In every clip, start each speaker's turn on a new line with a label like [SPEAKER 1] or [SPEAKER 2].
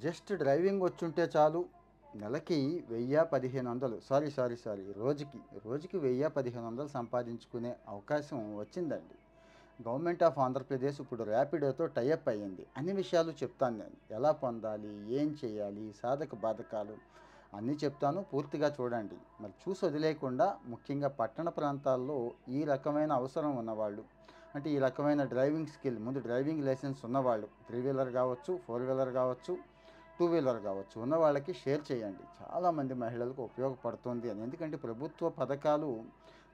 [SPEAKER 1] Just driving వచ్చుంటే చాలు. నెలకి 1000, 1500 సారీ. రోజుకి 1000, 1500 సంపాదించుకునే అవకాశం వచ్చిందండి. గవర్నమెంట్ ఆఫ్ ఆంధ్రప్రదేశ్ ఇప్పుడు ర్యాపిడోతో టైఅప్ అయ్యింది. అన్ని విషయాలు చెప్తాను నేను. ఎలా పొందాలి, ఏం చేయాలి, సాధక బాధకాలు అన్నీ చెప్తాను. పూర్తిగా చూడండి. మరి చూసి వదిలేయకుండా, ముఖ్యంగా పట్టణ ప్రాంతాల్లో ఈ రకమైన అవసరం ఉన్నవాళ్ళు, అంటే ఈ రకమైన డ్రైవింగ్ స్కిల్, ముందు డ్రైవింగ్ లైసెన్స్ ఉన్నవాళ్ళు, 3 వీలర్ కావచ్చు, 4 వీలర్ కావచ్చు, 2 వీలర్ కావచ్చు, ఉన్న వాళ్ళకి షేర్ చేయండి. చాలామంది మహిళలకు ఉపయోగపడుతుంది అని. ఎందుకంటే ప్రభుత్వ పథకాలు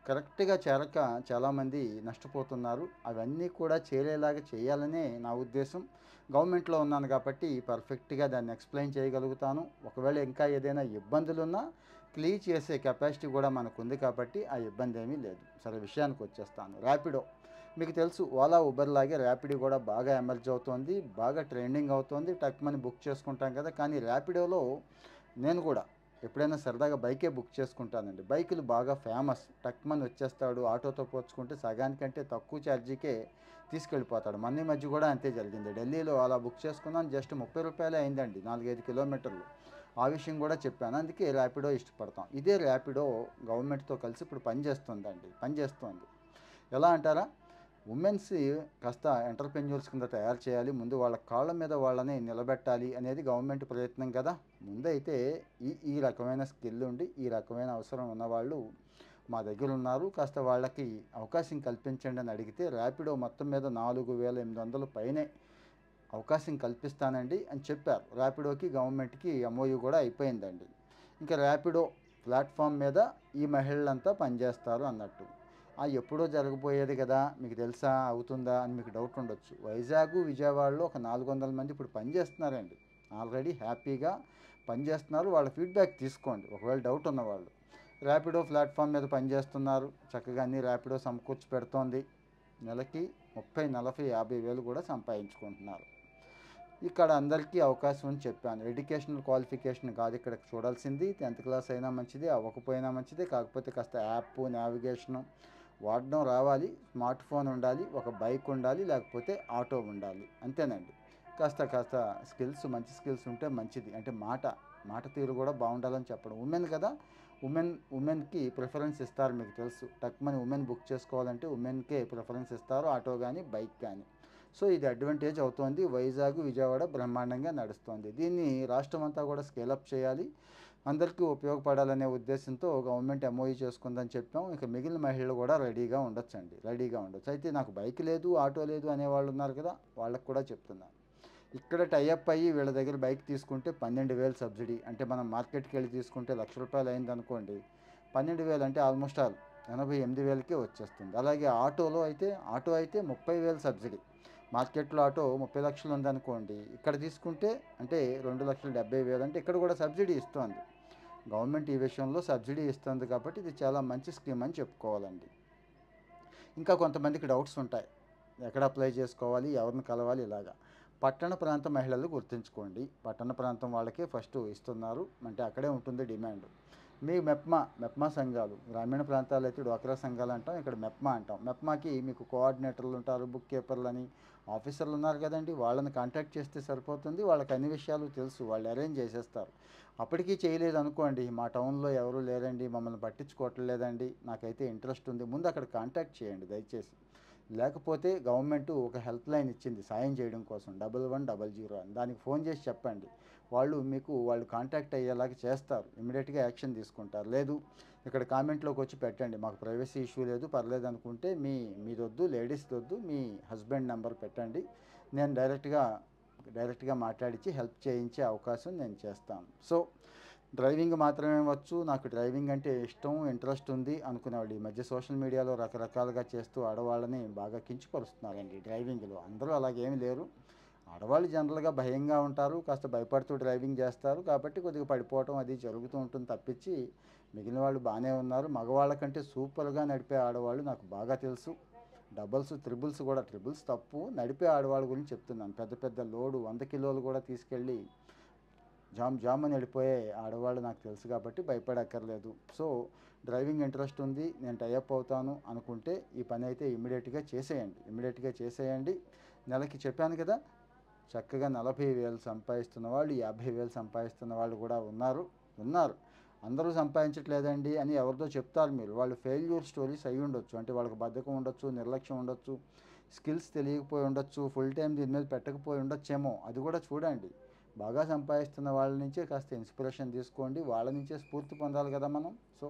[SPEAKER 1] కరెక్ట్గా చేరక చాలామంది నష్టపోతున్నారు. అవన్నీ కూడా చేరేలాగా చేయాలనే నా ఉద్దేశం. గవర్నమెంట్లో ఉన్నాను కాబట్టి పర్ఫెక్ట్గా దాన్ని ఎక్స్ప్లెయిన్ చేయగలుగుతాను. ఒకవేళ ఇంకా ఏదైనా ఇబ్బందులున్నా క్లియర్ చేసే కెపాసిటీ కూడా మనకుంది కాబట్టి ఆ ఇబ్బంది ఏమీ లేదు. సరే, విషయానికి వచ్చేస్తాను. ర్యాపిడో మీకు తెలుసు, ఓలా ఉబర్ లాగే ర్యాపిడో కూడా బాగా ఎమర్జ్ అవుతోంది, బాగా ట్రెండింగ్ అవుతోంది. టక్మని బుక్ చేసుకుంటాం కదా. కానీ ర్యాపిడోలో నేను కూడా ఎప్పుడైనా సరదాగా బైకే బుక్ చేసుకుంటానండి. బైకులు బాగా ఫేమస్. టక్మని వచ్చేస్తాడు. ఆటోతో పోల్చుకుంటే సగానికంటే తక్కువ ఛార్జీకే తీసుకెళ్ళిపోతాడు. మొన్న ఈ మధ్య కూడా అంతే జరిగింది. ఢిల్లీలో అలా బుక్ చేసుకున్నాను. జస్ట్ 30 రూపాయలే అయిందండి, 4-5 కిలోమీటర్లు. ఆ విషయం కూడా చెప్పాను. అందుకే ర్యాపిడో ఇష్టపడతాం. ఇదే ర్యాపిడో గవర్నమెంట్తో కలిసి ఇప్పుడు పనిచేస్తోంది. ఎలా అంటారా? ఉమెన్స్ కాస్త ఎంటర్‌ప్రెన్యూర్స్ కింద తయారు చేయాలి. ముందు వాళ్ళ కాళ్ళ మీద వాళ్ళని నిలబెట్టాలి అనేది గవర్నమెంట్ ప్రయత్నం కదా. ముందైతే ఈ ఈ రకమైన స్కిల్ ఉండి, ఈ రకమైన అవసరం ఉన్నవాళ్ళు మా దగ్గర ఉన్నారు, కాస్త వాళ్ళకి అవకాశం కల్పించండి అని అడిగితే, ర్యాపిడో మొత్తం మీద 4800 పైనే అవకాశం కల్పిస్తానండి అని చెప్పారు. ర్యాపిడోకి గవర్నమెంట్కి ఎంఓయూ కూడా అయిపోయిందండి. ఇంకా ర్యాపిడో ప్లాట్ఫామ్ మీద ఈ మహిళలంతా పనిచేస్తారు అన్నట్టు. ఎప్పుడో జరగబోయేది కదా, మీకు తెలుసా, అవుతుందా అని మీకు డౌట్ ఉండొచ్చు. వైజాగ్, విజయవాడలో ఒక 400 మంది ఇప్పుడు పనిచేస్తున్నారండి. ఆల్రెడీ హ్యాపీగా పనిచేస్తున్నారు. వాళ్ళ ఫీడ్బ్యాక్ తీసుకోండి ఒకవేళ డౌట్ ఉన్నవాళ్ళు. ర్యాపిడో ప్లాట్ఫామ్ మీద పనిచేస్తున్నారు. చక్కగా అన్ని ర్యాపిడో సమకూర్చి పెడుతోంది. నెలకి 30, 40, 50 వేలు కూడా సంపాదించుకుంటున్నారు. ఇక్కడ అందరికీ అవకాశం అని చెప్పాను. ఎడ్యుకేషనల్ క్వాలిఫికేషన్ కాదు ఇక్కడ చూడాల్సింది. 10th క్లాస్ అయినా మంచిదే, అవ్వకపోయినా మంచిదే. కాకపోతే కాస్త యాప్, నావిగేషను వాడడం రావాలి, స్మార్ట్ ఫోన్ ఉండాలి, ఒక బైక్ ఉండాలి, లేకపోతే ఆటో ఉండాలి. అంతేనండి. కాస్త కాస్త స్కిల్స్, మంచి స్కిల్స్ ఉంటే మంచిది. అంటే మాట తీరు కూడా బాగుండాలని చెప్పడం. ఉమెన్ కదా, ఉమెన్కి ప్రిఫరెన్స్ ఇస్తారు, మీకు తెలుసు. టక్మని ఉమెన్ బుక్ చేసుకోవాలంటే ఉమెన్కే ప్రిఫరెన్స్ ఇస్తారు, ఆటో కానీ బైక్ కానీ. సో ఇది అడ్వాంటేజ్ అవుతోంది. వైజాగ్, విజయవాడ బ్రహ్మాండంగా నడుస్తోంది. దీన్ని రాష్ట్రం అంతా కూడా స్కేలప్ చేయాలి, అందరికీ ఉపయోగపడాలనే ఉద్దేశంతో గవర్నమెంట్ ఎంఓయూ చేసుకుందని చెప్పాం. ఇక మిగిలిన మహిళలు కూడా రెడీగా ఉండొచ్చు. అయితే నాకు బైక్ లేదు, ఆటో లేదు అనేవాళ్ళు ఉన్నారు కదా, వాళ్ళకు కూడా చెప్తున్నాను. ఇక్కడ టైఅప్ అయ్యి వీళ్ళ దగ్గర బైక్ తీసుకుంటే 12,000 సబ్సిడీ. అంటే మనం మార్కెట్కి వెళ్ళి తీసుకుంటే ₹1,00,000 అయింది అనుకోండి, 12,000 అంటే ఆల్మోస్ట్ ఆల్ 88,000కే వచ్చేస్తుంది. అలాగే ఆటో అయితే 30,000 సబ్సిడీ. మార్కెట్లో ఆటో 30 లక్షలు ఉందనుకోండి, ఇక్కడ తీసుకుంటే అంటే 2,70,000. అంటే ఇక్కడ కూడా సబ్సిడీ ఇస్తోంది గవర్నమెంట్. ఈ విషయంలో సబ్సిడీ ఇస్తుంది కాబట్టి ఇది చాలా మంచి స్కీమ్ అని చెప్పుకోవాలండి. ఇంకా కొంతమందికి డౌట్స్ ఉంటాయి, ఎక్కడ అప్లై చేసుకోవాలి, ఎవరిని కలవాలి, ఇలాగా. పట్టణ ప్రాంత మహిళలు గుర్తుంచుకోండి. పట్టణ ప్రాంతం వాళ్ళకే ఫస్ట్ ఇస్తున్నారు, అంటే అక్కడే ఉంటుంది డిమాండ్. మీ మెప్మా సంఘాలు, గ్రామీణ ప్రాంతాల్లో అయితే డ్వాక్రా సంఘాలు అంటాం, ఇక్కడ మెప్మా అంటాం. మెప్మాకి మీకు కోఆర్డినేటర్లు ఉంటారు, బుక్ కీపర్లని, ఆఫీసర్లు ఉన్నారు కదండి. వాళ్ళని కాంటాక్ట్ చేస్తే సరిపోతుంది. వాళ్ళకి అన్ని విషయాలు తెలుసు, వాళ్ళు అరేంజ్ చేసేస్తారు. అప్పటికీ చేయలేదు అనుకోండి, మా టౌన్లో ఎవరు లేరండి, మమ్మల్ని పట్టించుకోవట్లేదండి, నాకైతే ఇంట్రెస్ట్ ఉంది, ముందు అక్కడ కాంటాక్ట్ చేయండి దయచేసి. లేకపోతే గవర్నమెంట్ ఒక హెల్ప్ లైన్ ఇచ్చింది సాయం చేయడం కోసం, 1100 అని. దానికి ఫోన్ చేసి చెప్పండి, వాళ్ళు కాంటాక్ట్ అయ్యేలాగా చేస్తారు, ఇమీడియట్గా యాక్షన్ తీసుకుంటారు. లేదు, ఇక్కడ కామెంట్లోకి వచ్చి పెట్టండి, మాకు ప్రైవసీ ఇష్యూ లేదు, పర్లేదు అనుకుంటే మీదొద్దు, లేడీస్దొద్దు, మీ హస్బెండ్ నెంబర్ పెట్టండి, నేను డైరెక్ట్గా మాట్లాడించి హెల్ప్ చేయించే అవకాశం నేను చేస్తాను. సో డ్రైవింగ్ మాత్రమే వచ్చు, నాకు డ్రైవింగ్ అంటే ఇష్టం, ఇంట్రెస్ట్ ఉంది అనుకునేవాళ్ళు ఈ మధ్య సోషల్ మీడియాలో రకరకాలుగా చేస్తూ ఆడవాళ్ళని బాగా కించపరుస్తున్నారండి డ్రైవింగ్లో. అందరూ అలాగేమీ లేరు. ఆడవాళ్ళు జనరల్గా భయంగా ఉంటారు, కాస్త భయపడుతూ డ్రైవింగ్ చేస్తారు కాబట్టి కొద్దిగా పడిపోవటం అది జరుగుతూ ఉంటుంది తప్పించి మిగిలిన వాళ్ళు బాగానే ఉన్నారు. మగవాళ్ళకంటే సూపర్గా నడిపే ఆడవాళ్ళు నాకు బాగా తెలుసు. డబల్స్, ట్రిబుల్స్ తప్పు, నడిపే ఆడవాళ్ళ గురించి చెప్తున్నాను. పెద్ద పెద్ద లోడు 100 కిలోలు కూడా తీసుకెళ్ళి జామ్ అని వెళ్ళిపోయే ఆడవాళ్ళు నాకు తెలుసు కాబట్టి భయపడక్కర్లేదు. సో డ్రైవింగ్ ఇంట్రెస్ట్ ఉంది, నేను టైఅప్ అవుతాను అనుకుంటే ఈ పని అయితే ఇమ్మీడియట్గా చేసేయండి. నెలకి చెప్పాను కదా, చక్కగా 40,000 సంపాదిస్తున్న వాళ్ళు, 50,000 సంపాదిస్తున్న వాళ్ళు కూడా ఉన్నారు. అందరూ సంపాదించట్లేదండి అని ఎవరితో చెప్తారు మీరు. వాళ్ళు ఫెయిల్యూర్ స్టోరీస్ అయ్యి ఉండొచ్చు. అంటే వాళ్ళకి బద్ధకం ఉండొచ్చు, నిర్లక్ష్యం ఉండొచ్చు, స్కిల్స్ తెలియకపోయి ఉండొచ్చు, ఫుల్ టైం దీని మీద పెట్టకపోయి ఉండొచ్చేమో. అది కూడా చూడండి. బాగా సంపాదిస్తున్న వాళ్ళ నుంచే కాస్త ఇన్స్పిరేషన్ తీసుకోండి. వాళ్ళ నుంచే స్ఫూర్తి పొందాలి కదా మనం. సో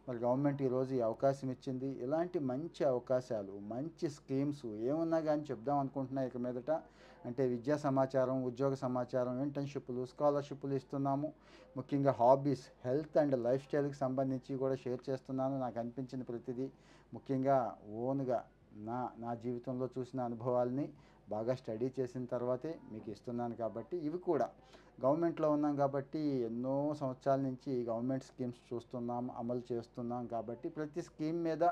[SPEAKER 1] మరి గవర్నమెంట్ ఈరోజు ఈ అవకాశం ఇచ్చింది. ఇలాంటి మంచి అవకాశాలు, మంచి స్కీమ్స్ ఏమున్నా కానీ చెప్దాం అనుకుంటున్నా ఇక మీదట. అంటే విద్యా సమాచారం, ఉద్యోగ సమాచారం, ఇంటర్న్షిప్లు, స్కాలర్షిప్లు ఇస్తున్నాము. ముఖ్యంగా హాబీస్, హెల్త్ అండ్ లైఫ్ స్టైల్కి సంబంధించి కూడా షేర్ చేస్తున్నాను. నాకు అనిపించిన ప్రతిదీ ముఖ్యంగా ఓన్గా నా నా జీవితంలో చూసిన అనుభవాల్ని బాగా స్టడీ చేసిన తర్వాతే మీకు ఇస్తున్నాను. కాబట్టి ఇవి కూడా గవర్నమెంట్లో ఉన్నాం కాబట్టి ఎన్నో సంవత్సరాల నుంచి గవర్నమెంట్ స్కీమ్స్ చూస్తున్నాం, అమలు చేస్తున్నాం. కాబట్టి ప్రతి స్కీమ్ మీద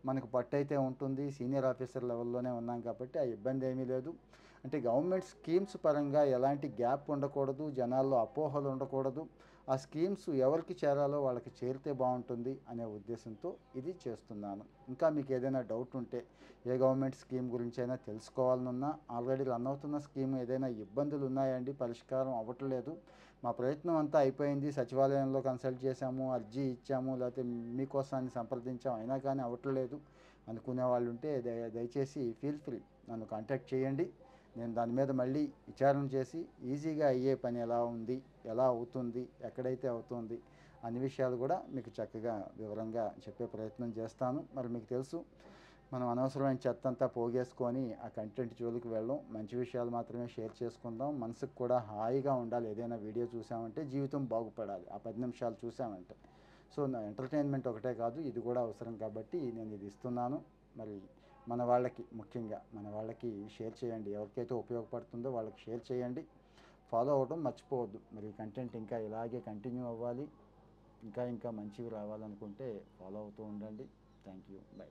[SPEAKER 1] మనకు పట్టయితే ఉంటుంది. సీనియర్ ఆఫీసర్ లెవెల్లోనే ఉన్నాం కాబట్టి ఆ ఇబ్బంది ఏమీ లేదు. అంటే గవర్నమెంట్ స్కీమ్స్ పరంగా ఎలాంటి గ్యాప్ ఉండకూడదు, జనాల్లో అపోహలు ఉండకూడదు. ఆ స్కీమ్స్ ఎవరికి చేరాలో వాళ్ళకి చేరితే బాగుంటుంది అనే ఉద్దేశంతో ఇది చేస్తున్నాను. ఇంకా మీకు ఏదైనా డౌట్ ఉంటే, ఏ గవర్నమెంట్ స్కీమ్ గురించి అయినా తెలుసుకోవాలనున్నా, ఆల్రెడీ రన్ అవుతున్న స్కీమ్ ఏదైనా ఇబ్బందులు ఉన్నాయండి, పరిష్కారం అవ్వట్లేదు, మా ప్రయత్నం అంతా అయిపోయింది, సచివాలయంలో కన్సల్ట్ చేశాము, అర్జీ ఇచ్చాము, లేకపోతే మీకోసాన్ని సంప్రదించాము, అయినా కానీ అవ్వట్లేదు అనుకునే వాళ్ళు ఉంటే దయచేసి ఫీల్ ఫ్రీ నన్ను కాంటాక్ట్ చేయండి. నేను దాని మీద మళ్ళీ విచారణ చేసి ఈజీగా అయ్యే పని ఎలా ఉంది, ఎలా అవుతుంది, ఎక్కడైతే అవుతుంది అన్ని విషయాలు కూడా మీకు చక్కగా వివరంగా చెప్పే ప్రయత్నం చేస్తాను. మరి మీకు తెలుసు, మనం అనవసరమైన చెత్త అంతా పోగేసుకొని ఆ కంటెంట్ జోలికి వెళ్ళడం, మంచి విషయాలు మాత్రమే షేర్ చేసుకుందాం. మనసుకు కూడా హాయిగా ఉండాలి. ఏదైనా వీడియో చూసామంటే జీవితం బాగుపడాలి ఆ 10 నిమిషాలు చూసామంటే. సో నా ఎంటర్టైన్మెంట్ ఒకటే కాదు, ఇది కూడా అవసరం కాబట్టి నేను ఇది ఇస్తున్నాను. మరి ముఖ్యంగా మన వాళ్ళకి షేర్ చేయండి. ఎవరికైతే ఉపయోగపడుతుందో వాళ్ళకి షేర్ చేయండి. ఫాలో అవ్వడం మర్చిపోవద్దు. మరి కంటెంట్ ఇంకా ఇలాగే కంటిన్యూ అవ్వాలి, ఇంకా ఇంకా మంచివి రావాలనుకుంటే ఫాలో అవుతూ ఉండండి. Thank you. బై.